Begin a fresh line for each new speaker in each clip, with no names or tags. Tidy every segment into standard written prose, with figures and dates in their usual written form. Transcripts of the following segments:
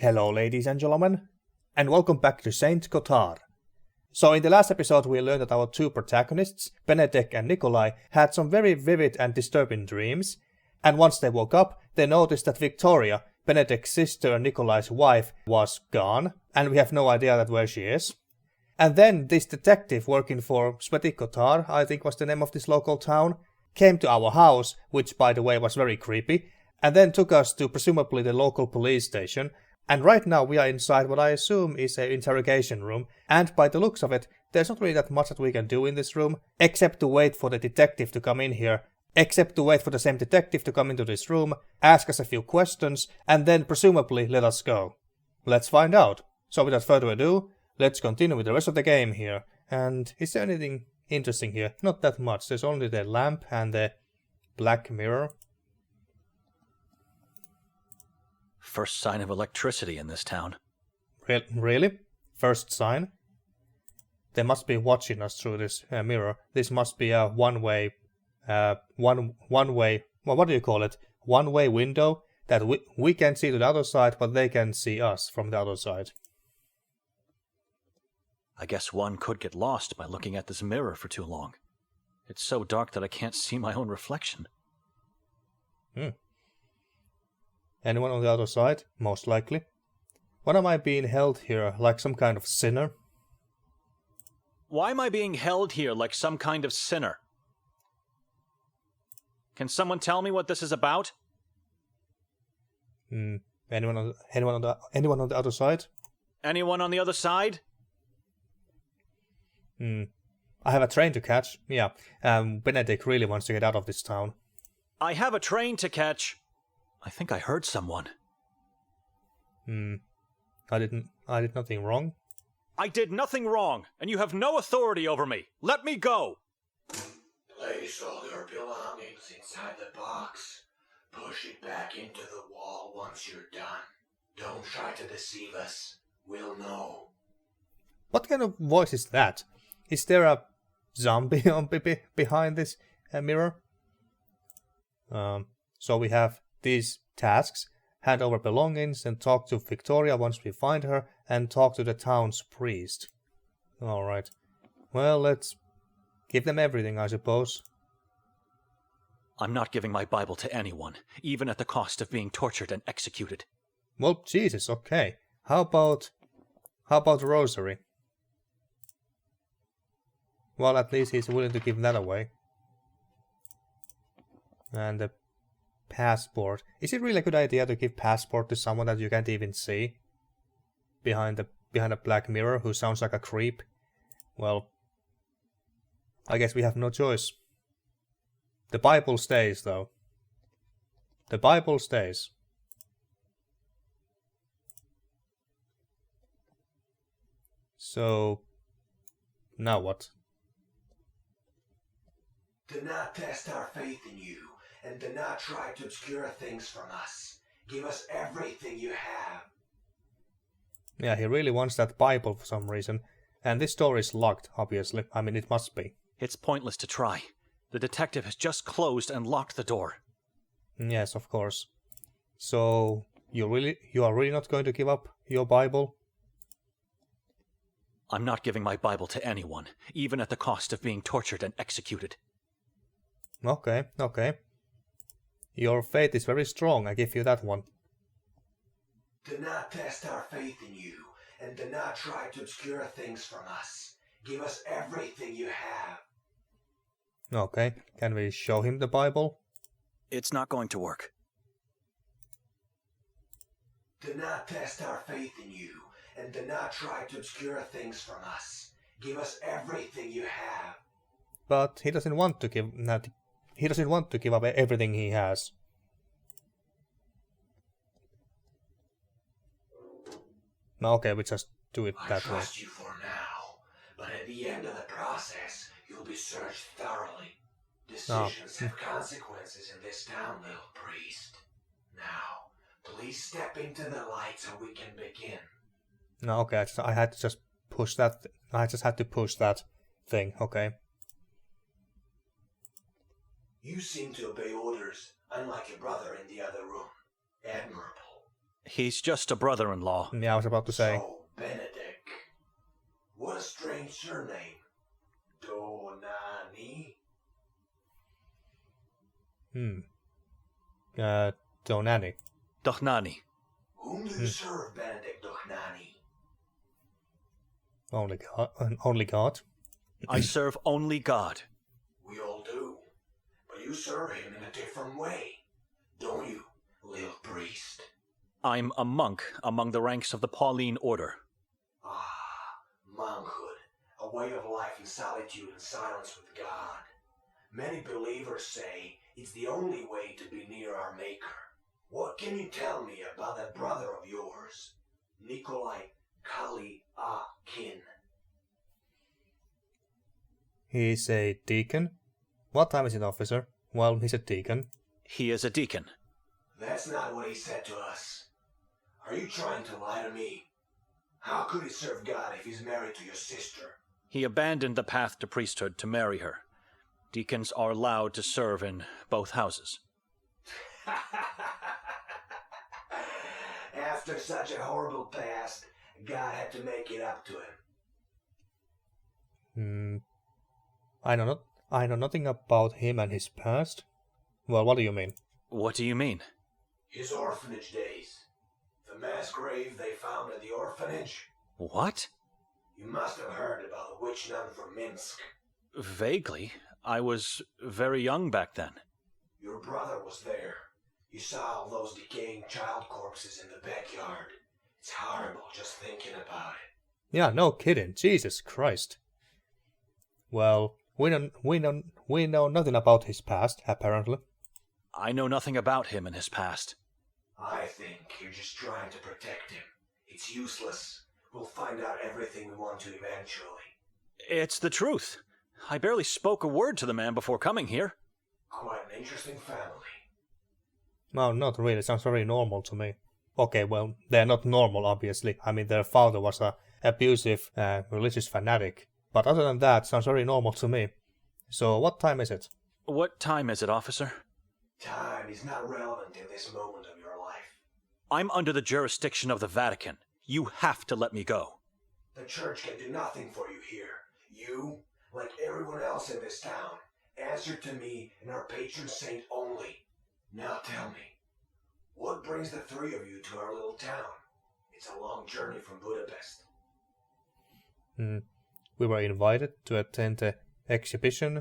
Hello ladies and gentlemen, and welcome back to Saint Kotar. So in the last episode we learned that our two protagonists, Benedek and Nikolay, had some very vivid and disturbing dreams, and once they woke up, they noticed that Viktoria, Benedek's sister and Nikolay's wife, was gone, and we have no idea that where she is. And then this detective working for Sweaty Kotar, I think was the name of this local town, came to our house, which by the way was very creepy, and then took us to presumably the local police station. And right now we are inside what I assume is an interrogation room, and by the looks of it, there's not really that much that we can do in this room, except to wait for the detective to come in here, except to wait for the same detective to come into this room, ask us a few questions, and then presumably let us go. Let's find out. So without further ado, let's continue with the rest of the game here. And is there anything interesting here? Not that much, there's only the lamp and the black mirror.
First sign of electricity in this town.
Really? First sign? They must be watching us through this mirror. This must be a one-way, one-way, well, what do you call it? One-way window that we can see to the other side, but they can see us from the other side.
I guess one could get lost by looking at this mirror for too long. It's so dark that I can't see my own reflection.
Anyone on the other side? Most likely. Why am I being held here like some kind of sinner?
Why am I being held here like some kind of sinner? Can someone tell me what this is about?
Anyone on the other side?
Anyone on the other side?
I have a train to catch. Yeah. Benedek really wants to get out of this town.
I have a train to catch. I think I heard someone.
I did nothing wrong.
I did nothing wrong, and you have no authority over me. Let me go.
Place all your belongings inside the box. Push it back into the wall once you're done. Don't try to deceive us. We'll know.
What kind of voice is that? Is there a zombie behind this mirror? So we have these tasks: hand over belongings and talk to Viktoria once we find her, and talk to the town's priest. Alright. Well, let's give them everything, I suppose.
I'm not giving my Bible to anyone, even at the cost of being tortured and executed.
Well, Jesus, okay. How about Rosary? Well, at least he's willing to give that away. And the passport. Is it really a good idea to give passport to someone that you can't even see? Behind a black mirror who sounds like a creep? Well, I guess we have no choice. The Bible stays, though. The Bible stays. So, now what?
Do not test our faith in you, and do not try to obscure things from us. Give us everything you have.
Yeah, he really wants that Bible for some reason. And this door is locked, obviously. I mean, it must be.
It's pointless to try. The detective has just closed and locked the door.
Yes, of course. So, you are really not going to give up your Bible?
I'm not giving my Bible to anyone, even at the cost of being tortured and executed.
Okay. Your faith is very strong, I give you that one.
Do not test our faith in you, and do not try to obscure things from us. Give us everything you have.
Okay, can we show him the Bible?
It's not going to work.
Do not test our faith in you, and do not try to obscure things from us. Give us everything you have.
But he doesn't want to give that. He doesn't want to give up everything he has. Okay, we just do it that way.
I trust you for now, but at the end of the process, you'll be searched thoroughly. Decisions have consequences in this town, little priest. Now, please step into the light so we can begin.
No, okay, I had to just push that. I just had to push that thing. Okay.
You seem to obey orders, unlike your brother in the other room. Admirable.
He's just a brother-in-law.
Yeah, I was about to say.
So, Benedek. What a strange surname. Donani?
Donani.
Dochnani.
Whom do you serve, Benedek Dochnani?
Only God.
I serve only God.
We all do. But you serve him in a different way, don't you, little priest?
I'm a monk among the ranks of the Pauline order.
Ah, monkhood. A way of life in solitude and silence with God. Many believers say it's the only way to be near our Maker. What can you tell me about that brother of yours, Nikolay Kali-a-kin?
He's a deacon. What time is it, officer? Well, he's a deacon.
He is a deacon.
That's not what he said to us. Are you trying to lie to me? How could he serve God if he's married to your sister?
He abandoned the path to priesthood to marry her. Deacons are allowed to serve in both houses.
After such a horrible past, God had to make it up to him.
I know nothing about him and his past. Well, what do you mean?
What do you mean?
His orphanage days. The mass grave they found at the orphanage.
What?
You must have heard about the witch nun from Minsk.
Vaguely. I was very young back then.
Your brother was there. You saw all those decaying child corpses in the backyard. It's horrible just thinking about it.
Yeah, no kidding. Jesus Christ. Well, we know nothing about his past, apparently.
I know nothing about him and his past.
I think you're just trying to protect him. It's useless. We'll find out everything we want to eventually.
It's the truth. I barely spoke a word to the man before coming here.
Quite an interesting family.
No, not really. Sounds very normal to me. Okay, well, they're not normal, obviously. I mean, their father was a abusive, religious fanatic. But other than that, sounds very normal to me. So, what time is it?
What time is it, officer?
Time is not relevant in this moment of your life.
I'm under the jurisdiction of the Vatican. You have to let me go.
The church can do nothing for you here. You, like everyone else in this town, answer to me and our patron saint only. Now tell me, what brings the three of you to our little town? It's a long journey from Budapest.
We were invited to attend the exhibition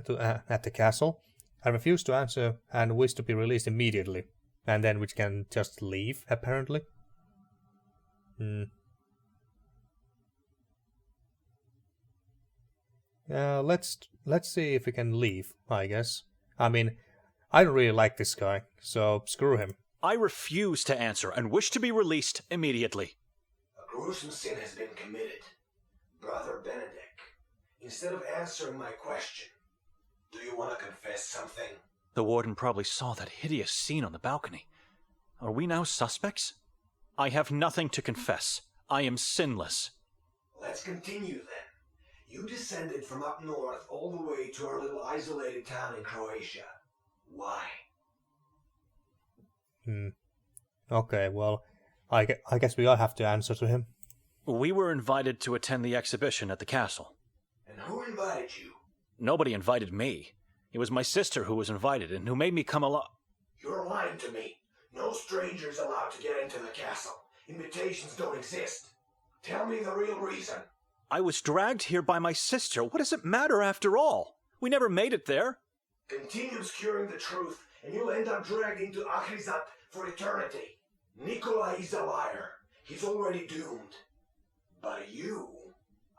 at the castle. I refused to answer and wished to be released immediately. And then we can just leave, apparently. Let's see if we can leave, I guess. I mean, I don't really like this guy, so screw him.
I refuse to answer and wish to be released immediately.
A gruesome sin has been committed. Brother Benedek, instead of answering my question, do you want to confess something?
The warden probably saw that hideous scene on the balcony. Are we now suspects? I have nothing to confess. I am sinless.
Let's continue then. You descended from up north all the way to our little isolated town in Croatia. Why?
Okay, well, I guess we all have to answer to him.
We were invited to attend the exhibition at the castle.
And who invited you?
Nobody invited me. It was my sister who was invited and who made me come along.
You're lying to me. No strangers allowed to get into the castle. Invitations don't exist. Tell me the real reason.
I was dragged here by my sister. What does it matter after all? We never made it there.
Continue obscuring the truth, and you'll end up dragged into Akhrizat for eternity. Nikolay is a liar. He's already doomed. But you,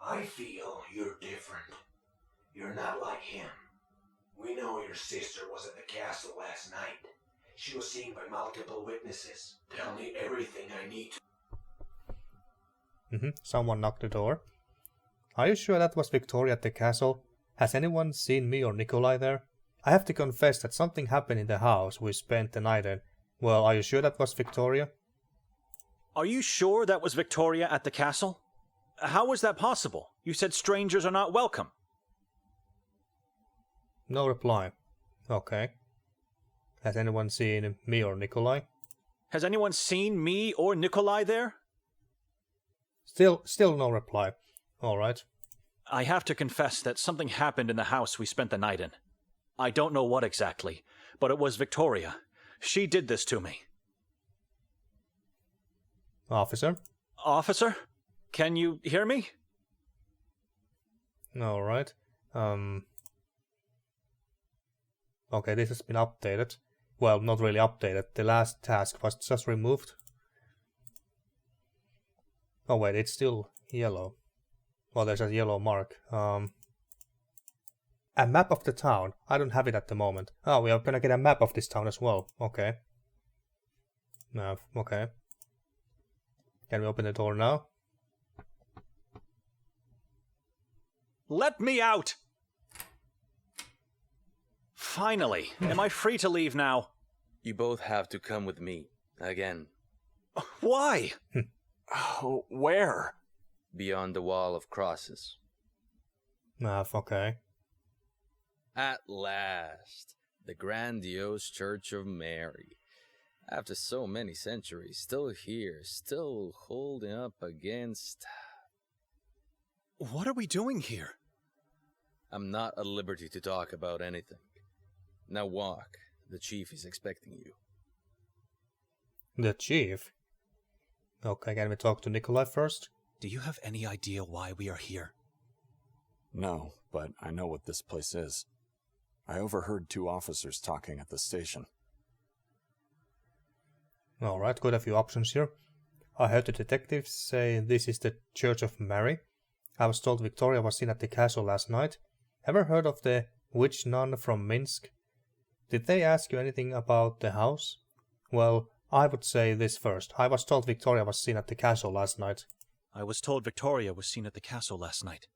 I feel you're different. You're not like him. We know your sister was at the castle last night. She was seen by multiple witnesses. Tell me everything I need to.
Someone knocked the door. Are you sure that was Viktoria at the castle? Has anyone seen me or Nikolay there? I have to confess that something happened in the house we spent the night in. Well, are you sure that was Viktoria?
Are you sure that was Viktoria at the castle? How was that possible? You said strangers are not welcome.
No reply. Okay. Has anyone seen me or Nikolay?
Has anyone seen me or Nikolay there?
Still no reply. All right.
I have to confess that something happened in the house we spent the night in. I don't know what exactly, but it was Viktoria. She did this to me.
Officer?
Officer? Can you hear me?
All right. Okay, this has been updated. Well, not really updated. The last task was just removed. Oh wait, it's still yellow. Well, there's a yellow mark. A map of the town. I don't have it at the moment. Oh, we are gonna get a map of this town as well. Okay. No, okay. Can we open the door now?
Let me out! Finally, am I free to leave now?
You both have to come with me. Again.
Why? Oh, where?
Beyond the wall of crosses.
Okay.
At last, the grandiose Church of Mary. After so many centuries, still here, still holding up against...
What are we doing here?
I'm not at liberty to talk about anything. Now walk. The chief is expecting you.
The chief? Okay, can we talk to Nikolay first?
Do you have any idea why we are here?
No, but I know what this place is. I overheard 2 officers talking at the station.
Alright, got a few options here. I heard the detectives say this is the Church of Mary. I was told Viktoria was seen at the castle last night. Ever heard of the witch nun from Minsk? Did they ask you anything about the house? Well, I would say this first. I was told Viktoria was seen at the castle last night.
I was told Viktoria was seen at the castle last night.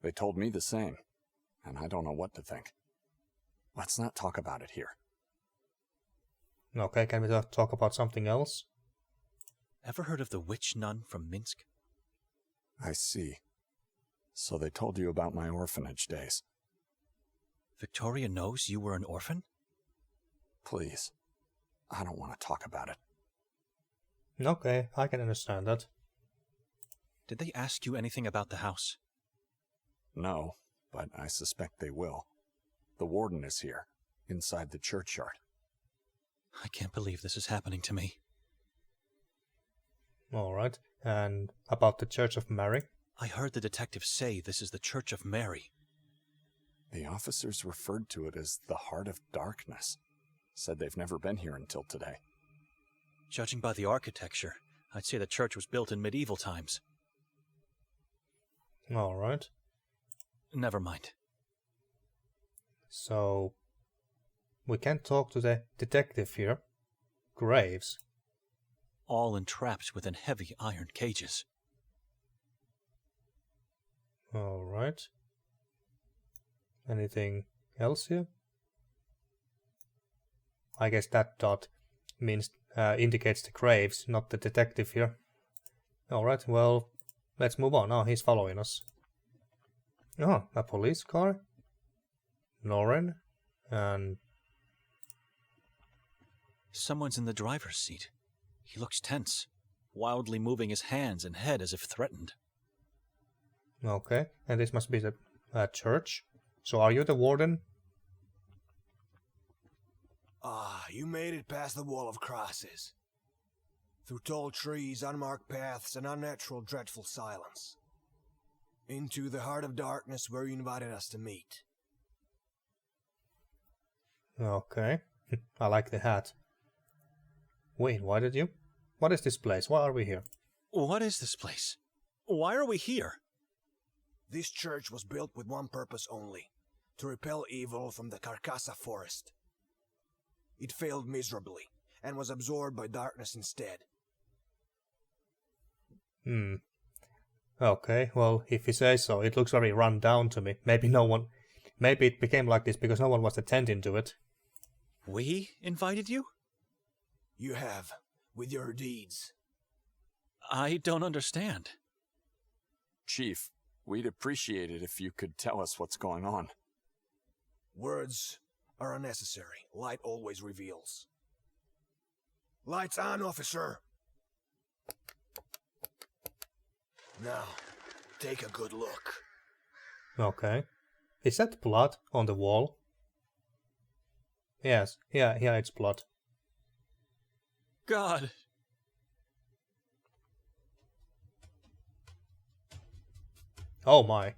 They told me the same, and I don't know what to think. Let's not talk about it here.
Okay, can we talk about something else?
Ever heard of the witch nun from Minsk?
I see. So they told you about my orphanage days.
Viktoria knows you were an orphan?
Please. I don't want to talk about it.
Okay, I can understand that.
Did they ask you anything about the house?
No, but I suspect they will. The warden is here, inside the churchyard.
I can't believe this is happening to me.
Alright, and about the Church of Mary?
I heard the detectives say this is the Church of Mary.
The officers referred to it as the Heart of Darkness. Said they've never been here until today.
Judging by the architecture, I'd say the church was built in medieval times.
Alright.
Never mind.
So, we can talk to the detective here. Graves.
All entrapped within heavy iron cages.
Alright. Anything else here? I guess that dot means indicates the graves, not the detective here. Alright, well, let's move on. Oh, he's following us. Oh, a police car? Lauren? And...
Someone's in the driver's seat. He looks tense, wildly moving his hands and head as if threatened.
Okay, and this must be the church. So are you the warden?
Ah, you made it past the wall of crosses. Through tall trees, unmarked paths, and unnatural, dreadful silence. Into the heart of darkness where you invited us to meet.
Okay, I like the hat. Wait, why did you? What is this place? Why are we here?
What is this place? Why are we here?
This church was built with one purpose only, to repel evil from the Carcassa forest. It failed miserably, and was absorbed by darkness instead.
Okay, well, if you say so, it looks very run down to me. Maybe it became like this because no one was attending to it.
We invited you?
You have, with your deeds.
I don't understand.
Chief, we'd appreciate it if you could tell us what's going on.
Words are unnecessary. Light always reveals. Lights on, officer. Now, take a good look.
Okay. Is that blood on the wall? Yes. Yeah, it's blood.
God!
Oh my.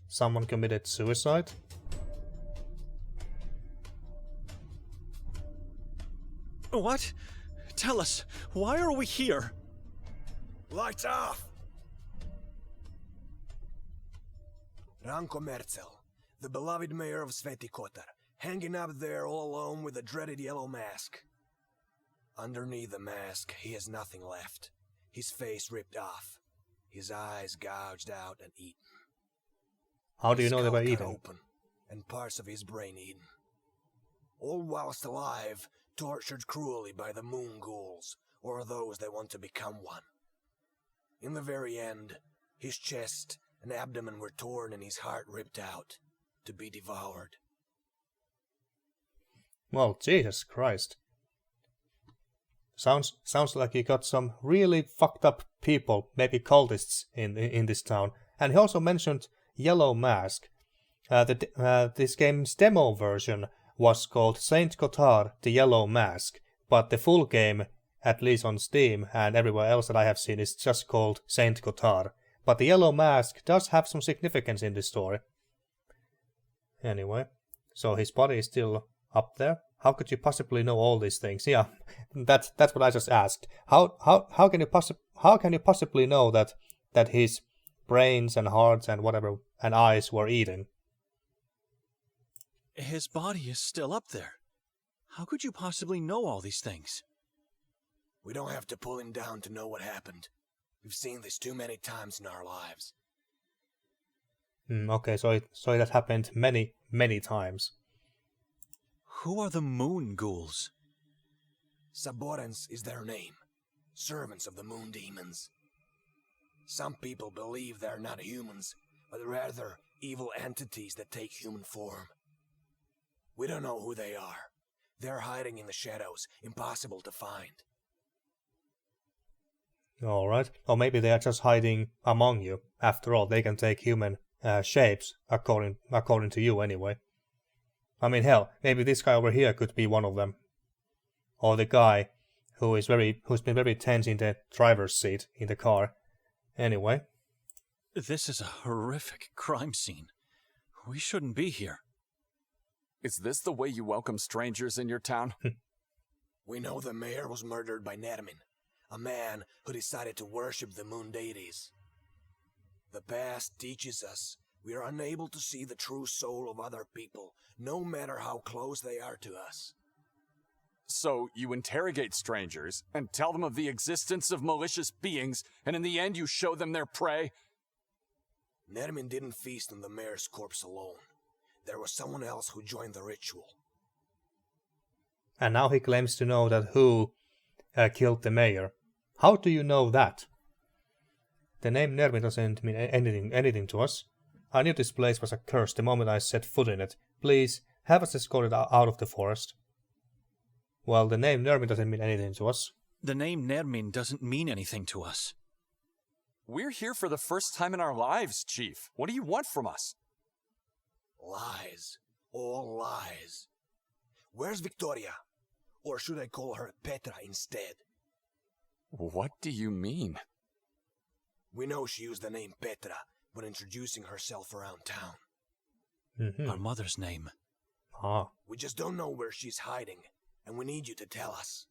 Someone committed suicide?
What? Tell us, why are we here?
Lights off! Ranko Merzel, the beloved mayor of Sveti Kotar, hanging up there all alone with a dreaded yellow mask. Underneath the mask, he has nothing left. His face ripped off, his eyes gouged out and eaten.
How do you know they were
Skull cut
eaten?
open, and parts of his brain eaten. All whilst alive, tortured cruelly by the moon ghouls, or those that want to become one. In the very end, his chest and abdomen were torn and his heart ripped out, to be devoured.
Well, Jesus Christ. Sounds like you got some really fucked up people, maybe cultists, in this town. And he also mentioned Yellow Mask. This game's demo version was called Saint Kotar, the Yellow Mask, but the full game, at least on Steam and everywhere else that I have seen, is just called Saint Kotar. But the Yellow Mask does have some significance in this story. Anyway, so his body is still up there. How could you possibly know all these things? Yeah, that's what I just asked. How can you possibly know that his brains and hearts and whatever and eyes were eating?
His body is still up there. How could you possibly know all these things?
We don't have to pull him down to know what happened. We've seen this too many times in our lives.
Okay, so it has happened many times.
Who are the moon ghouls?
Saborans is their name. Servants of the moon demons. Some people believe they're not humans, but rather evil entities that take human form. We don't know who they are. They're hiding in the shadows, impossible to find.
Alright, or maybe they are just hiding among you. After all, they can take human shapes, according to you anyway. I mean, hell, maybe this guy over here could be one of them. Or the guy who's been very tense in the driver's seat in the car. Anyway.
This is a horrific crime scene. We shouldn't be here.
Is this the way you welcome strangers in your town?
We know the mayor was murdered by Nermin, a man who decided to worship the moon deities. The past teaches us we are unable to see the true soul of other people, no matter how close they are to us.
So you interrogate strangers and tell them of the existence of malicious beings, and in the end you show them their prey?
Nermin didn't feast on the mayor's corpse alone. There was someone else who joined the ritual.
And now he claims to know that who killed the mayor. How do you know that? The name Nermin doesn't mean anything to us. I knew this place was a curse the moment I set foot in it. Please, have us escorted out of the forest. Well, the name Nermin doesn't mean anything to us.
The name Nermin doesn't mean anything to us.
We're here for the first time in our lives, Chief. What do you want from us?
Lies. All lies. Where's Viktoria? Or should I call her Petra instead?
What do you mean?
We know she used the name Petra when introducing herself around town.
Our mother's name.
Ah.
We just don't know where she's hiding, and we need you to tell us.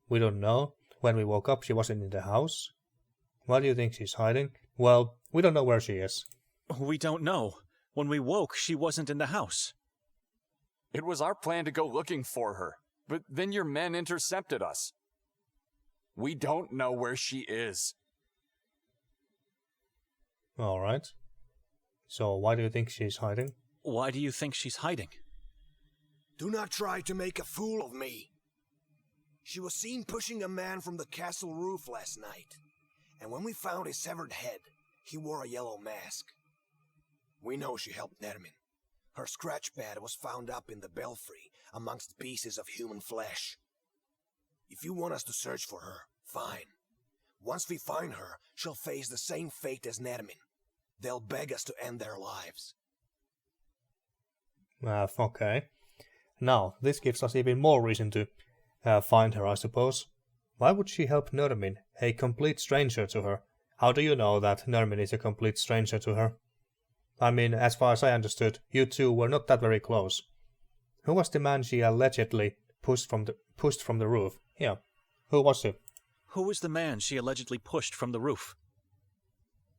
We don't know. When we woke up, she wasn't in the house. Why do you think she's hiding? Well, we don't know where she is.
We don't know. When we woke, she wasn't in the house.
It was our plan to go looking for her, but then your men intercepted us. We don't know where she is.
Alright. So why do you think she's hiding?
Why do you think she's hiding?
Do not try to make a fool of me. She was seen pushing a man from the castle roof last night, and when we found his severed head, he wore a yellow mask. We know she helped Nermin. Her scratch pad was found up in the belfry amongst pieces of human flesh. If you want us to search for her, fine. Once we find her, she'll face the same fate as Nermin. They'll beg us to end their lives.
Okay. Now, this gives us even more reason to find her, I suppose. Why would she help Nermin, a complete stranger to her? How do you know that Nermin is a complete stranger to her? I mean, as far as I understood, you two were not that very close. Who was the man she allegedly pushed from the roof? Yeah, who was he?
Who was the man she allegedly pushed from the roof?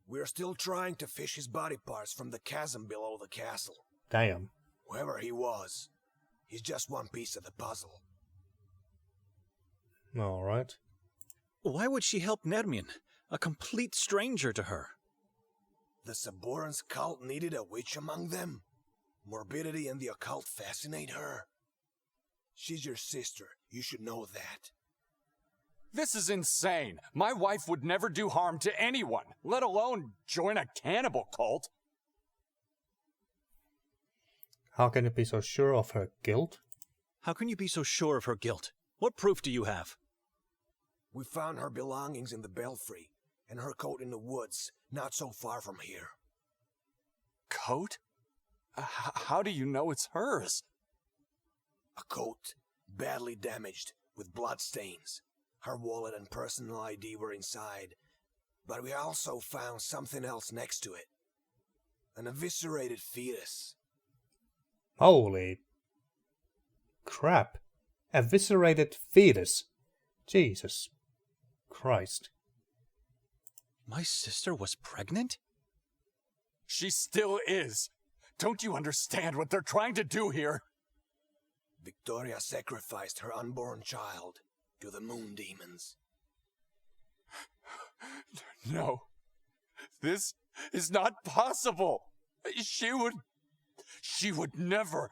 We're still trying to fish his body parts from the chasm below the castle.
Damn.
Whoever he was, he's just one piece of the puzzle.
Alright.
Why would she help Nermin, a complete stranger to her?
The Saborans cult needed a witch among them. Morbidity and the occult fascinate her. She's your sister. You should know that.
This is insane. My wife would never do harm to anyone, let alone join a cannibal cult.
How can you be so sure of her guilt?
How can you be so sure of her guilt? What proof do you have?
We found her belongings in the belfry, and her coat in the woods, not so far from here.
Coat? How do you know it's hers?
A coat, badly damaged, with blood stains. Her wallet and personal ID were inside, but we also found something else next to it. An eviscerated fetus.
Holy crap. Eviscerated fetus. Jesus Christ.
My sister was pregnant?
She still is. Don't you understand what they're trying to do here?
Viktoria sacrificed her unborn child to the moon demons.
No. This is not possible. She would never.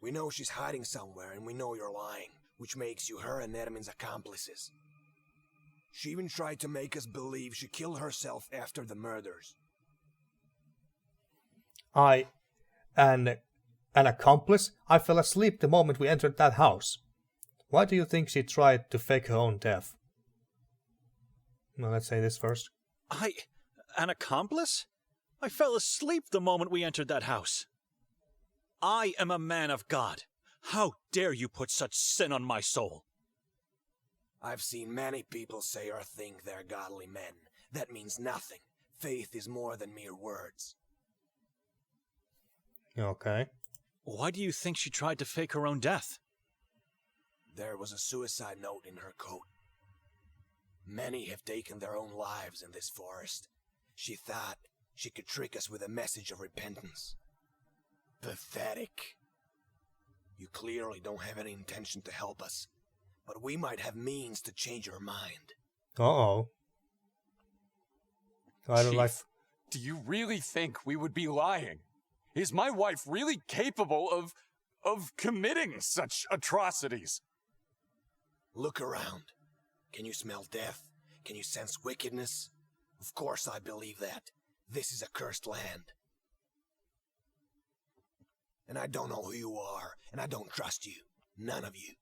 We know she's hiding somewhere, and we know you're lying, which makes you her and Nermin's accomplices. She even tried to make us believe she killed herself after the murders.
An accomplice? I fell asleep the moment we entered that house. Why do you think she tried to fake her own death? Well, let's say this first.
An accomplice? I fell asleep the moment we entered that house. I am a man of God. How dare you put such sin on my soul?
I've seen many people say or think they're godly men. That means nothing. Faith is more than mere words.
Okay.
Why do you think she tried to fake her own death?
There was a suicide note in her coat. Many have taken their own lives in this forest. She thought she could trick us with a message of repentance. Pathetic. You clearly don't have any intention to help us, but we might have means to change your mind.
Uh-oh. I don't
Chief,
like...
do you really think we would be lying? Is my wife really capable of committing such atrocities?
Look around. Can you smell death? Can you sense wickedness? Of course I believe that. This is a cursed land. And I don't know who you are, and I don't trust you. None of you.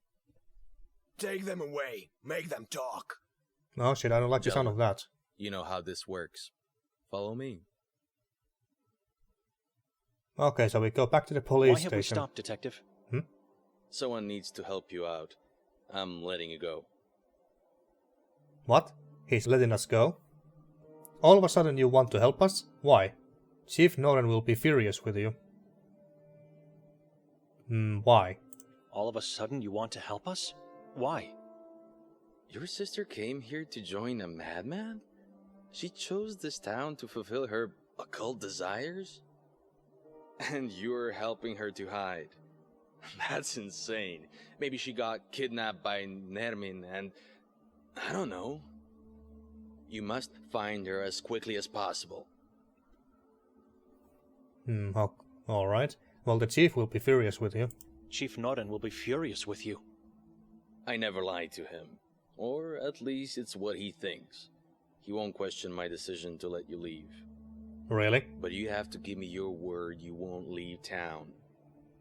Take them away. Make them talk.
Oh shit, I don't like the sound of that.
You know how this works. Follow me.
Okay, so we go back to the police
Why have we
station.
stopped, Detective?
Someone needs to help you out. I'm letting you go.
What? He's letting us go? All of a sudden you want to help us? Why? Chief Noren will be furious with you. Why?
All of a sudden you want to help us? Why?
Your sister came here to join a madman? She chose this town to fulfill her occult desires? And you're helping her to hide. That's insane. Maybe she got kidnapped by Nermin and... I don't know. You must find her as quickly as possible.
Alright. Well, the chief will be furious with you.
Chief Noren will be furious with you.
I never lied to him. Or at least it's what he thinks. He won't question my decision to let you leave.
Really?
But you have to give me your word you won't leave town.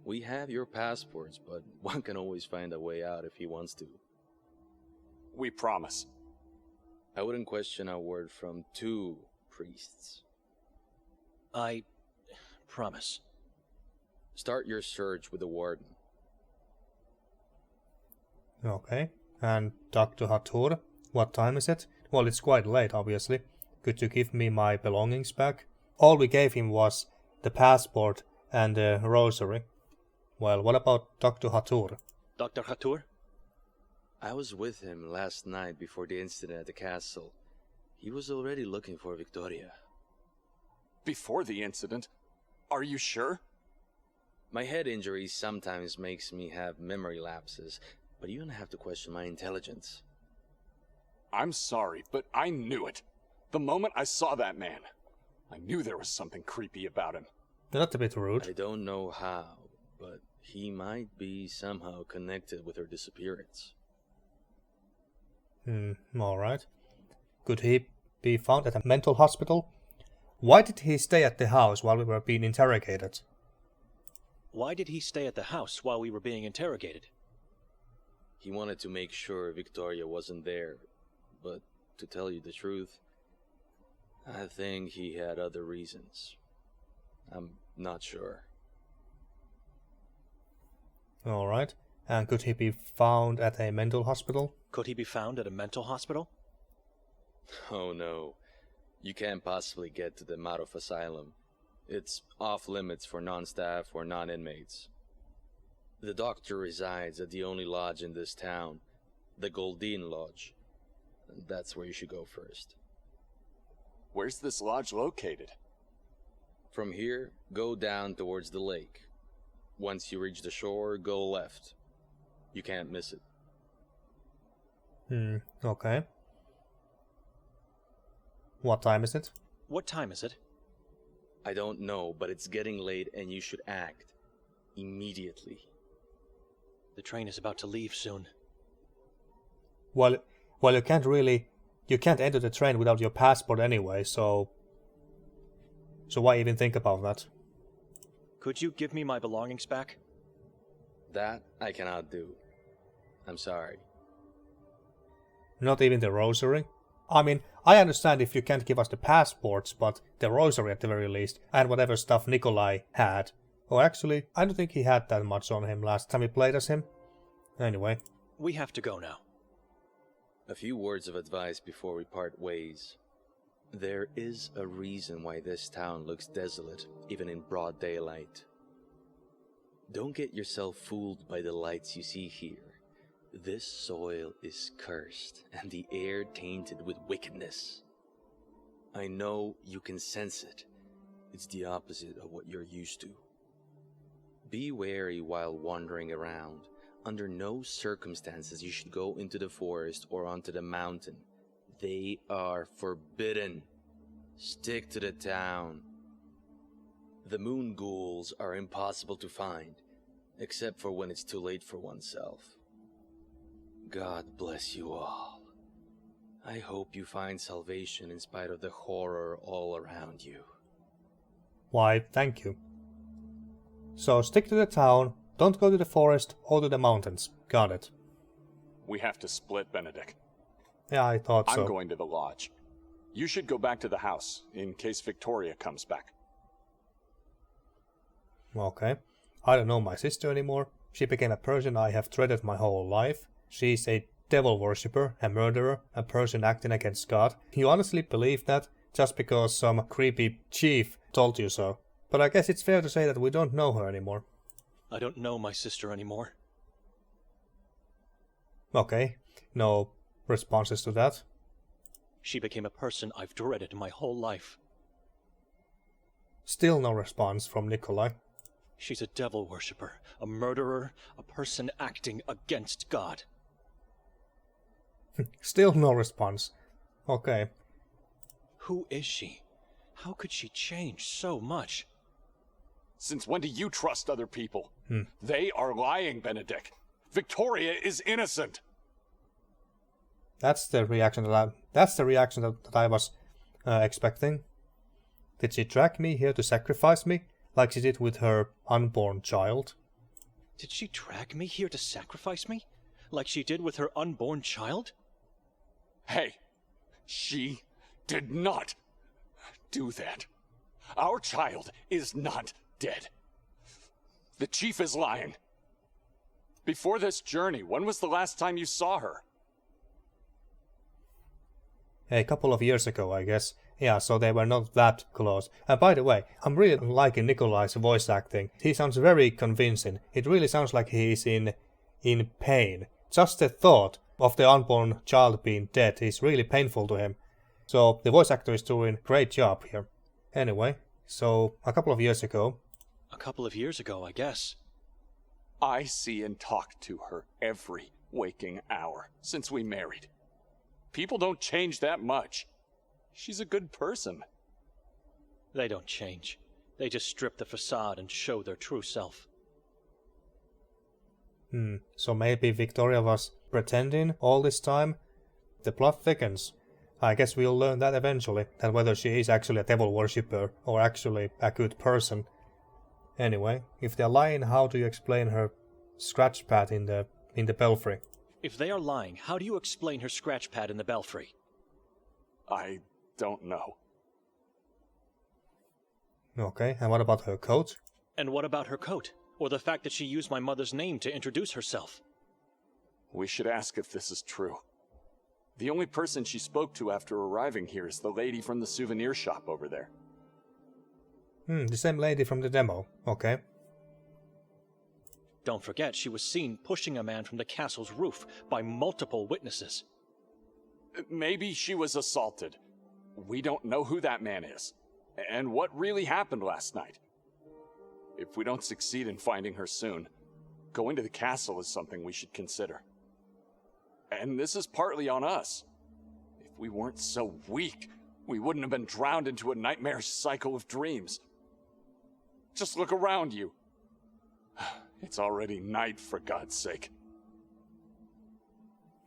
We have your passports, but one can always find a way out if he wants to.
We promise.
I wouldn't question a word from two priests.
I promise.
Start your search with the warden.
Okay. And Dr. Hatur, what time is it? Well, it's quite late, obviously. Could you give me my belongings back? All we gave him was the passport and the rosary. Well, what about Dr. Hatur?
Dr. Hatur?
I was with him last night before the incident at the castle. He was already looking for Viktoria.
Before the incident? Are you sure?
My head injury sometimes makes me have memory lapses, but you don't have to question my intelligence.
I'm sorry, but I knew it. The moment I saw that man, I knew there was something creepy about him.
That's a bit rude.
I don't know how, but he might be somehow connected with her disappearance.
Alright. Could he be found at a mental hospital? Why did he stay at the house while we were being interrogated?
Why did he stay at the house while we were being interrogated?
He wanted to make sure Viktoria wasn't there, but to tell you the truth, I think he had other reasons. I'm not sure.
Alright. And could he be found at a mental hospital?
Could he be found at a mental hospital?
Oh no, you can't possibly get to the Marov Asylum. It's off limits for non-staff or non-inmates. The doctor resides at the only lodge in this town, the Goldine Lodge. That's where you should go first.
Where's this lodge located?
From here, go down towards the lake. Once you reach the shore, go left. You can't miss it.
Okay. What time is it?
What time is it?
I don't know, but it's getting late and you should act. Immediately.
The train is about to leave soon.
Well, you can't enter the train without your passport anyway, so why even think about that?
Could you give me my belongings back?
That I cannot do. I'm sorry.
Not even the rosary? I mean, I understand if you can't give us the passports, but the rosary at the very least, and whatever stuff Nikolay had. Or actually, I don't think he had that much on him last time we played as him. Anyway.
We have to go now.
A few words of advice before we part ways. There is a reason why this town looks desolate, even in broad daylight. Don't get yourself fooled by the lights you see here. This soil is cursed, and the air tainted with wickedness. I know you can sense it. It's the opposite of what you're used to. Be wary while wandering around. Under no circumstances you should go into the forest or onto the mountain. They are forbidden. Stick to the town. The moon ghouls are impossible to find, except for when it's too late for oneself. God bless you all. I hope you find salvation in spite of the horror all around you.
Why, thank you. So stick to the town, don't go to the forest or to the mountains. Got it.
We have to split, Benedek.
Yeah, I thought so.
I'm going to the lodge. You should go back to the house, in case Viktoria comes back.
Okay. I don't know my sister anymore. She became a person I have dreaded my whole life. She's a devil worshipper, a murderer, a person acting against God. You honestly believe that just because some creepy chief told you so? But I guess it's fair to say that we don't know her anymore.
I don't know my sister anymore.
Okay. No responses to that?
She became a person I've dreaded my whole life.
Still no response from Nikolay.
She's a devil worshipper, a murderer, a person acting against God.
Still no response. Okay.
Who is she? How could she change so much?
Since when do you trust other people? They are lying, Benedek. Viktoria is innocent.
That's the reaction that I was expecting. Did she drag me here to sacrifice me, like she did with her unborn child?
Did she drag me here to sacrifice me? Like she did with her unborn child?
Hey, she did not do that. Our child is not dead. The chief is lying. Before this journey, when was the last time you saw her?
A couple of years ago, I guess. Yeah, so they were not that close. And by the way, I'm really liking Nikolay's voice acting. He sounds very convincing. It really sounds like he is in pain. Just the thought of the unborn child being dead is really painful to him. So the voice actor is doing a great job here. Anyway, so a couple of years ago.
A couple of years ago, I guess.
I see and talk to her every waking hour since we married. People don't change that much. She's a good person.
They don't change. They just strip the facade and show their true self.
So maybe Viktoria was pretending all this time? The plot thickens. I guess we'll learn that eventually, that whether she is actually a devil worshipper or actually a good person. Anyway, if they're lying, how do you explain her scratch pad in the belfry?
If they are lying, how do you explain her scratch pad in the belfry?
I don't know.
Okay, and what about her coat?
And what about her coat? Or the fact that she used my mother's name to introduce herself?
We should ask if this is true. The only person she spoke to after arriving here is the lady from the souvenir shop over there.
The same lady from the demo. Okay.
Don't forget, she was seen pushing a man from the castle's roof by multiple witnesses.
Maybe she was assaulted. We don't know who that man is, and what really happened last night. If we don't succeed in finding her soon, going to the castle is something we should consider. And this is partly on us. If we weren't so weak, we wouldn't have been drowned into a nightmarish cycle of dreams. Just look around you. It's already night, for God's sake.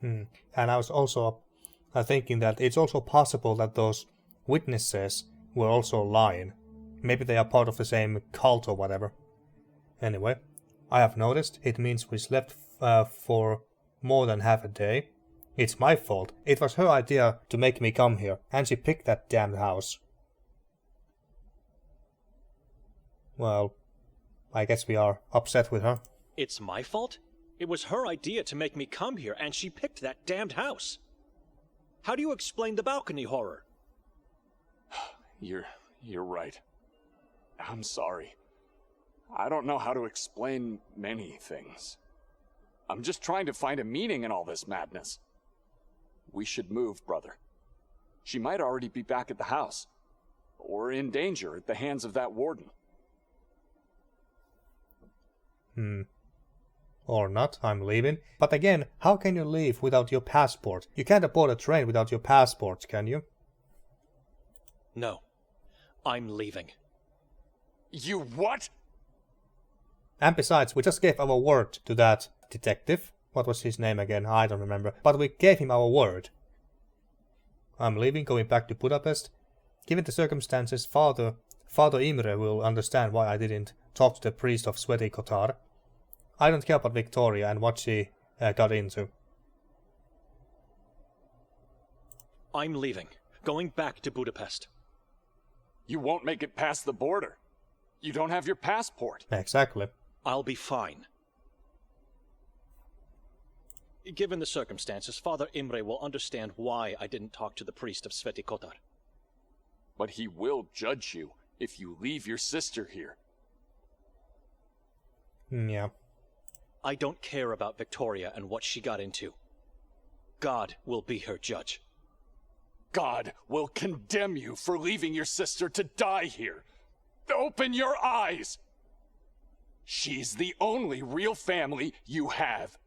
And I was also thinking that it's also possible that those witnesses were also lying. Maybe they are part of the same cult or whatever. Anyway, I have noticed it means we slept for more than half a day. It's my fault. It was her idea to make me come here, and she picked that damn house. Well, I guess we are upset with her.
It's my fault? It was her idea to make me come here, and she picked that damned house. How do you explain the balcony horror?
You're right. I'm sorry. I don't know how to explain many things. I'm just trying to find a meaning in all this madness. We should move, brother. She might already be back at the house, or in danger at the hands of that warden.
Or not, I'm leaving. But again, how can you leave without your passport? You can't board a train without your passport, can you?
No. I'm leaving.
You what?
And besides, we just gave our word to that detective. What was his name again? I don't remember. But we gave him our word. I'm leaving, going back to Budapest. Given the circumstances, Father Imre will understand why I didn't talk to the priest of Sweaty Kotar. I don't care about Viktoria and what she got into.
I'm leaving. Going back to Budapest.
You won't make it past the border. You don't have your passport.
Exactly.
I'll be fine. Given the circumstances, Father Imre will understand why I didn't talk to the priest of Sveti Kotar.
But he will judge you if you leave your sister here.
Yeah.
I don't care about Viktoria and what she got into. God will be her judge.
God will condemn you for leaving your sister to die here. Open your eyes! She's the only real family you have.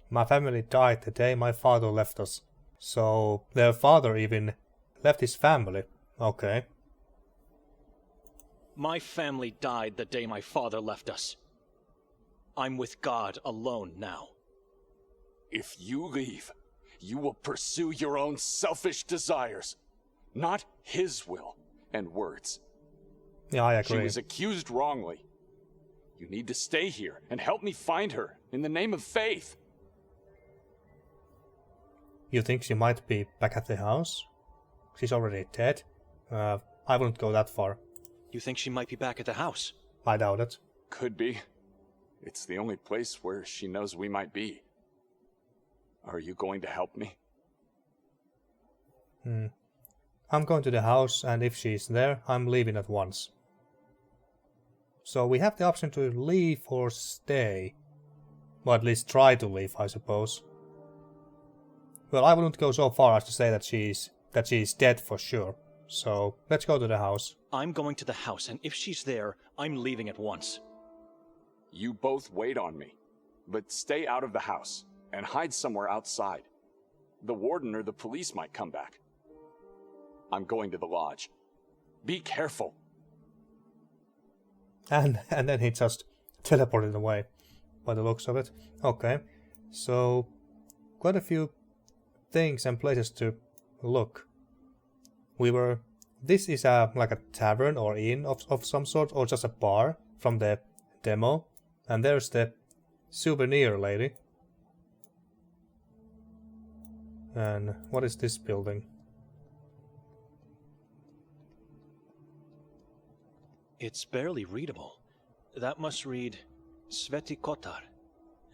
My family died the day my father left us. So their father even left his family. Okay.
My family died the day my father left us. I'm with God alone now.
If you leave, you will pursue your own selfish desires. not his will and words.
Yeah, I
She
agree.
was accused wrongly. You need to stay here and help me find her in the name of faith.
You think she might be back at the house? She's already dead? I wouldn't go that far.
You think she might be back at the house?
I doubt it.
Could be. It's the only place where she knows we might be. Are you going to help me?
I'm going to the house, and if she's there, I'm leaving at once. So we have the option to leave or stay. Or at least try to leave, I suppose. Well, I wouldn't go so far as to say that she's dead for sure. So let's go to the house.
I'm going to the house, and if she's there, I'm leaving at once.
You both wait on me, but stay out of the house and hide somewhere outside. The warden or the police might come back. I'm going to the lodge. Be careful.
And then he just teleported away, by the looks of it. Okay, so quite a few things and places to look. This is like a tavern or inn of some sort, or just a bar from the demo. And there's the souvenir lady. And what is this building?
It's barely readable. That must read Sveti Kotar,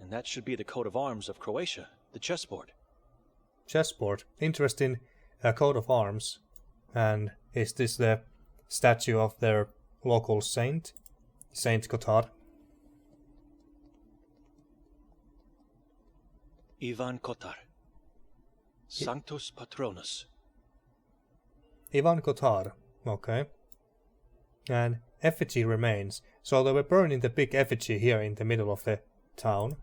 and that should be the coat of arms of Croatia, the chessboard.
Chessboard. Interesting coat of arms. And is this the statue of their local saint? Saint Kotar?
Ivan Kotar. Sanctus Patronus.
Ivan Kotar. Okay. And effigy remains. So they were burning the big effigy here in the middle of the town.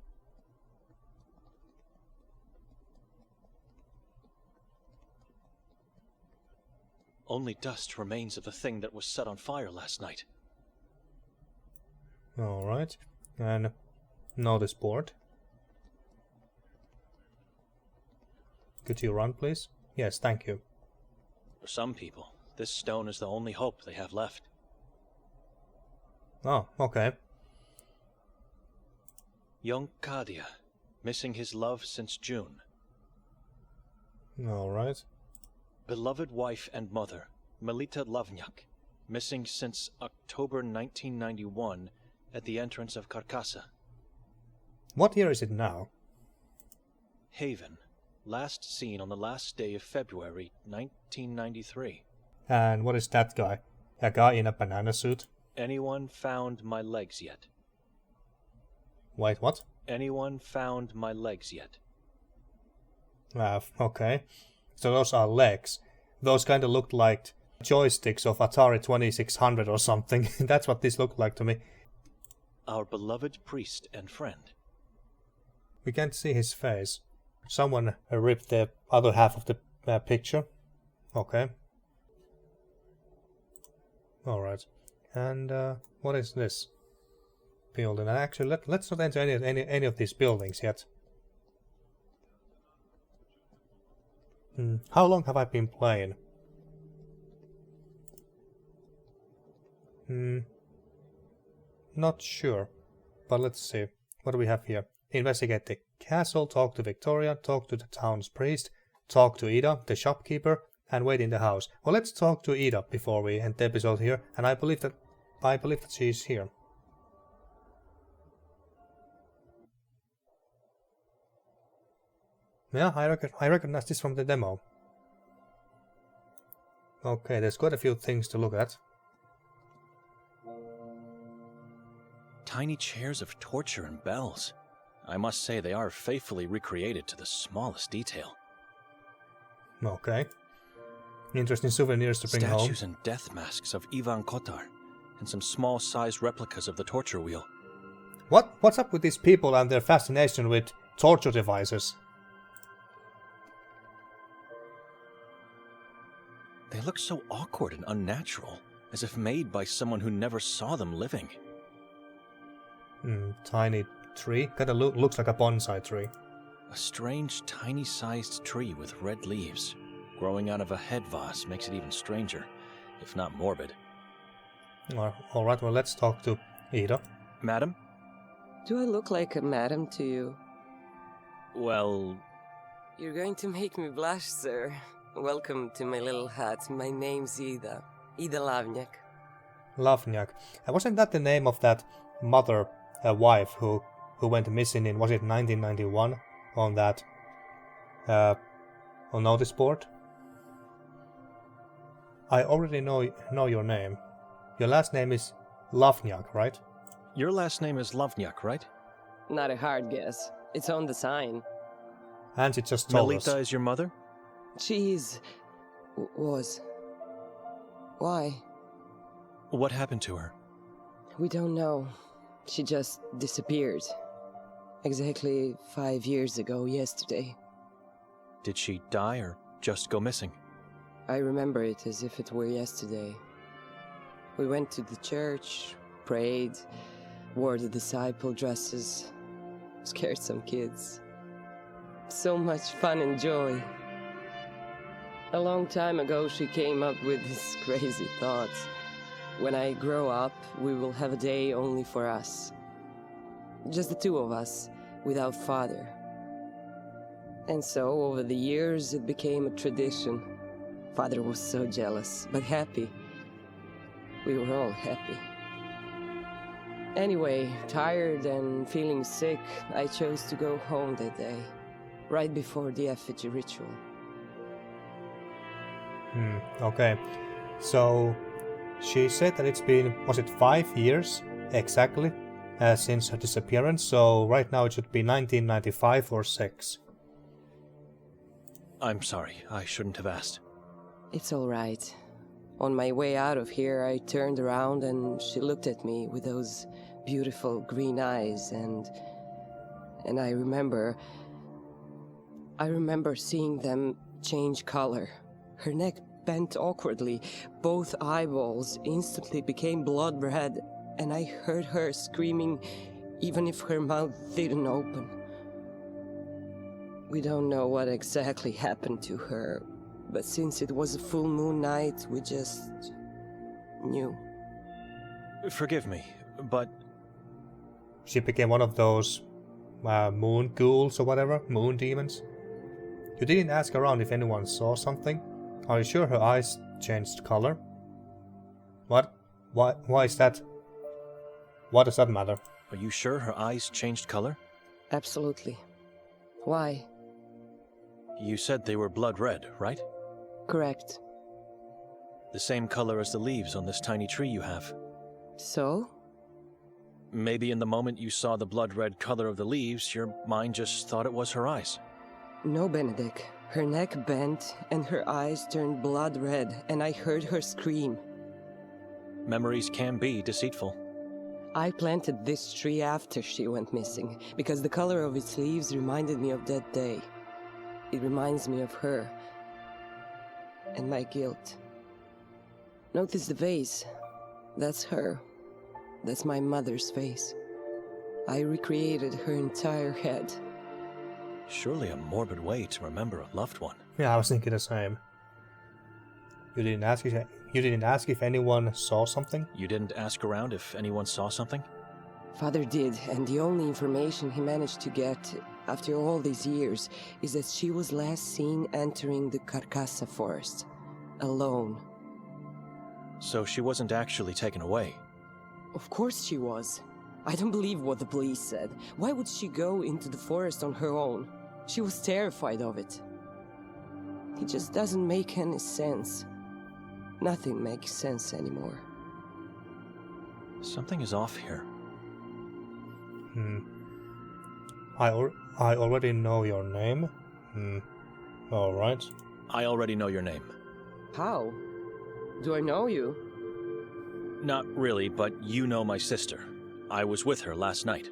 Only dust remains of the thing that was set on fire last night.
Alright. And notice board. Could you run, please? Yes, thank you.
For some people, this stone is the only hope they have left.
Oh, okay.
Young Kadia, missing his love since June.
Alright.
Beloved wife and mother, Melita Lavnyak, missing since October 1991 at the entrance of Carcassa.
What year is it now?
Haven, last seen on the last day of February 1993.
And what is that guy? A guy in a banana suit?
Anyone found my legs yet?
Wait, what?
Anyone found my legs yet?
Okay. So those are legs. Those kind of looked like joysticks of Atari 2600 or something. That's what this looked like to me.
Our beloved priest and friend.
We can't see his face. Someone ripped the other half of the picture. Okay. Alright. And what is this building? And actually, let's not enter any of these buildings yet. How long have I been playing? Not sure. But let's see. What do we have here? Investigate the castle, talk to Viktoria, talk to the town's priest, talk to Ida, the shopkeeper, and wait in the house. Well, let's talk to Ida before we end the episode here, and I believe that she is here. Yeah, I recognize this from the demo. Okay, there's quite a few things to look at.
Tiny chairs of torture and bells. I must say they are faithfully recreated to the smallest detail.
Okay. Interesting souvenirs to bring home.
Statues and death masks of Ivan Kotar, and some small-sized replicas of the torture wheel.
What's up with these people and their fascination with torture devices?
They look so awkward and unnatural, as if made by someone who never saw them living.
Tiny tree? Kinda looks like a bonsai tree.
A strange, tiny-sized tree with red leaves, growing out of a head vase makes it even stranger, if not morbid.
Alright, well, let's talk to Ida.
Madam?
Do I look like a madam to you?
Well...
You're going to make me blush, sir. Welcome to my little hut. My name's Ida. Ida Lavnyak.
Lavnyak. Wasn't that the name of that wife who went missing in, was it 1991? On that... on notice board? I already know your name. Your last name is Lavnyak, right?
Your last name is Lavnyak, right?
Not a hard guess. It's on the sign.
And she just told us.
Melita is your mother?
Was. Why?
What happened to her?
We don't know. She just disappeared. Exactly 5 years ago yesterday.
Did she die or just go missing?
I remember it as if it were yesterday. We went to the church, prayed, wore the disciple dresses, scared some kids. So much fun and joy. A long time ago she came up with this crazy thought. When I grow up, we will have a day only for us. Just the two of us, without father. And so, over the years, it became a tradition. Father was so jealous, but happy. We were all happy. Anyway, tired and feeling sick, I chose to go home that day, right before the effigy ritual.
Okay. So, she said that it's been, was it 5 years exactly since her disappearance? So right now it should be 1995 or 6.
I'm sorry, I shouldn't have asked.
It's all right. On my way out of here, I turned around and she looked at me with those beautiful green eyes, and I remember seeing them change color. Her neck bent awkwardly, both eyeballs instantly became blood red, and I heard her screaming even if her mouth didn't open. We don't know what exactly happened to her, but since it was a full moon night, we just knew.
Forgive me, but...
She became one of those moon ghouls or whatever, moon demons. You didn't ask around if anyone saw something? Are you sure her eyes changed color? What? Why is that? What does that matter?
Are you sure her eyes changed color?
Absolutely. Why?
You said they were blood red, right?
Correct.
The same color as the leaves on this tiny tree you have.
So?
Maybe in the moment you saw the blood red color of the leaves, your mind just thought it was her eyes.
No, Benedek. Her neck bent and her eyes turned blood red, and I heard her scream.
Memories can be deceitful.
I planted this tree after she went missing, because the color of its leaves reminded me of that day. It reminds me of her. And my guilt. Notice the vase. That's her. That's my mother's face. I recreated her entire head.
Surely a morbid way to remember a loved one.
Yeah, I was thinking the same. You didn't ask if anyone saw something?
You didn't ask around if anyone saw something?
Father did, and the only information he managed to get after all these years is that she was last seen entering the Carcassa forest, alone.
So she wasn't actually taken away?
Of course she was. I don't believe what the police said. Why would she go into the forest on her own? She was terrified of it. It just doesn't make any sense. Nothing makes sense anymore.
Something is off here.
I already know your name. Alright.
I already know your name.
How? Do I know you?
Not really, but you know my sister. I was with her last night.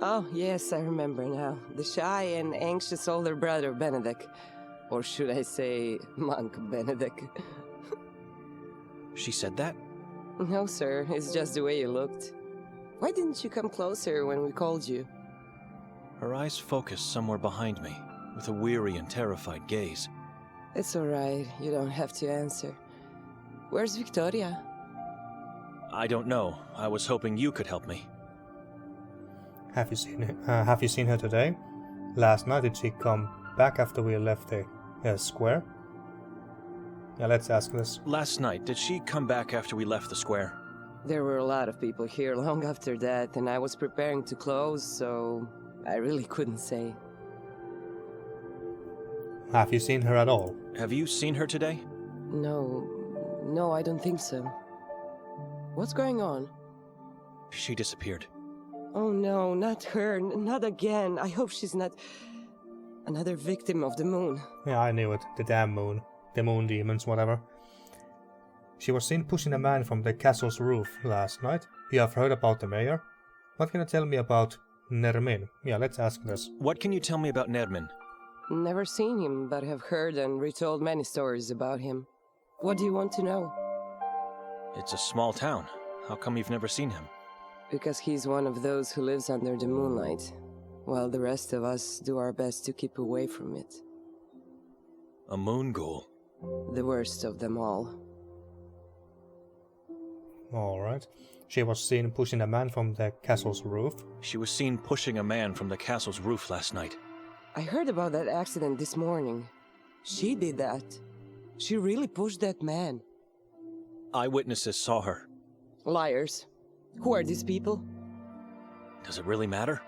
Oh, yes, I remember now. The shy and anxious older brother, Benedek. Or should I say, monk Benedek.
She said that?
No, sir. It's just the way you looked. Why didn't you come closer when we called you?
Her eyes focused somewhere behind me, with a weary and terrified gaze.
It's alright, you don't have to answer. Where's Viktoria?
I don't know. I was hoping you could help me.
Have you seen her today? Last night did she come back after we left the square? Yeah, let's ask this.
Last night, did she come back after we left the square?
There were a lot of people here long after that, and I was preparing to close, so I really couldn't say.
Have you seen her at all?
Have you seen her today?
No, I don't think so. What's going on?
She disappeared.
Oh no, not her, not again. I hope she's not another victim of the moon.
Yeah, I knew it. The damn moon. The moon demons, whatever. She was seen pushing a man from the castle's roof last night. You have heard about the mayor? What can you tell me about Nermin? Yeah, let's ask this.
What can you tell me about Nermin?
Never seen him, but have heard and retold many stories about him. What do you want to know?
It's a small town. How come you've never seen him?
Because he's one of those who lives under the moonlight, while the rest of us do our best to keep away from it.
A moon ghoul?
The worst of them all.
Alright. She was seen pushing a man from the castle's roof.
She was seen pushing a man from the castle's roof last night.
I heard about that accident this morning. She did that. She really pushed that man.
Eyewitnesses saw her.
Liars. Who are these people?
Does it really matter?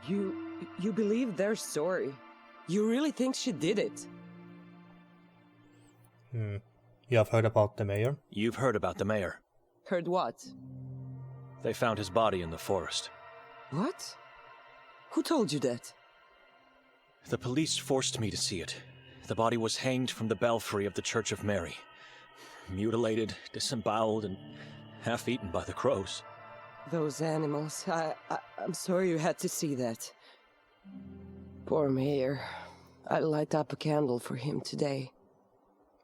You believe their story. You really think she did it?
You have heard about the mayor?
You've heard about the mayor.
Heard what?
They found his body in the forest.
What? Who told you that?
The police forced me to see it. The body was hanged from the belfry of the Church of Mary. Mutilated, disemboweled, and half-eaten by the crows.
Those animals. I'm sorry you had to see that. Poor mayor. I'll light up a candle for him today.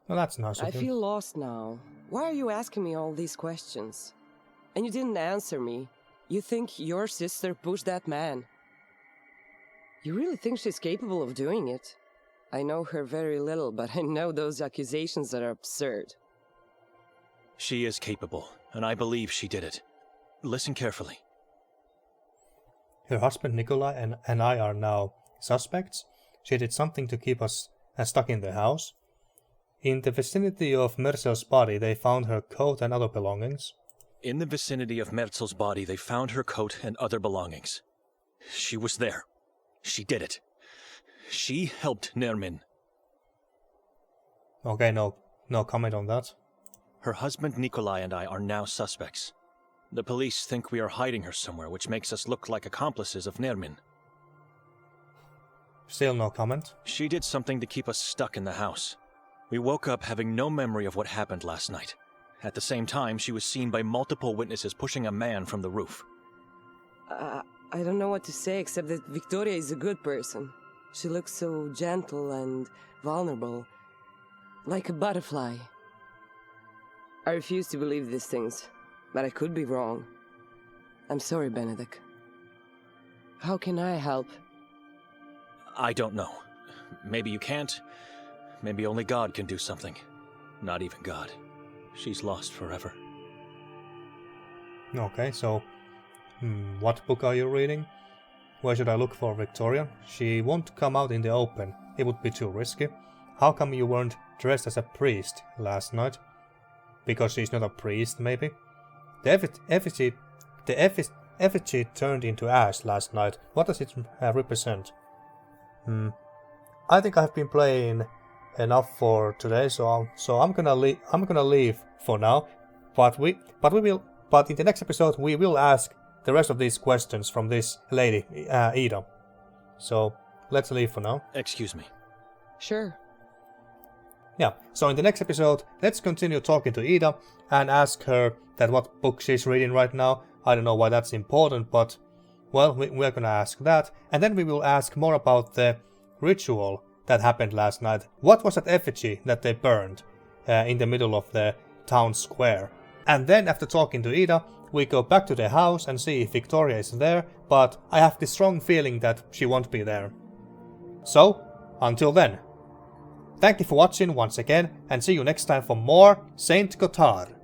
Well, that's nice of
I
him.
feel lost now. Why are you asking me all these questions? And you didn't answer me. You think your sister pushed that man? You really think she's capable of doing it? I know her very little, but I know those accusations are absurd.
She is capable, and I believe she did it. Listen carefully.
Her husband Nikolay and I are now suspects. She did something to keep us stuck in the house. In the vicinity of Mercel's body, they found her coat and other belongings.
In the vicinity of Merzel's body, they found her coat and other belongings. She was there. She did it. She helped Nermin.
Okay, no comment on that.
Her husband Nikolay and I are now suspects. The police think we are hiding her somewhere, which makes us look like accomplices of Nermin.
Still no comment.
She did something to keep us stuck in the house. We woke up having no memory of what happened last night. At the same time, she was seen by multiple witnesses pushing a man from the roof.
I don't know what to say except that Viktoria is a good person. She looks so gentle and vulnerable. Like a butterfly. I refuse to believe these things, but I could be wrong. I'm sorry, Benedek. How can I help?
I don't know. Maybe you can't. Maybe only God can do something. Not even God. She's lost forever.
Okay, so what book are you reading? Where should I look for Viktoria? She won't come out in the open. It would be too risky. How come you weren't dressed as a priest last night? Because she's not a priest, maybe? The effigy turned into ash last night. What does it represent? I think I've been playing enough for today, so I'm gonna leave for now. But in the next episode we will ask the rest of these questions from this lady, Ida. So let's leave for now.
Excuse me.
Sure.
Yeah, so in the next episode, let's continue talking to Ida and ask her that what book she's reading right now. I don't know why that's important, but, well, we're gonna ask that. And then we will ask more about the ritual that happened last night. What was that effigy that they burned in the middle of the town square? And then, after talking to Ida, we go back to the house and see if Viktoria is there, but I have this strong feeling that she won't be there. So, until then, Thank you for watching once again, and see you next time for more Saint Kotar.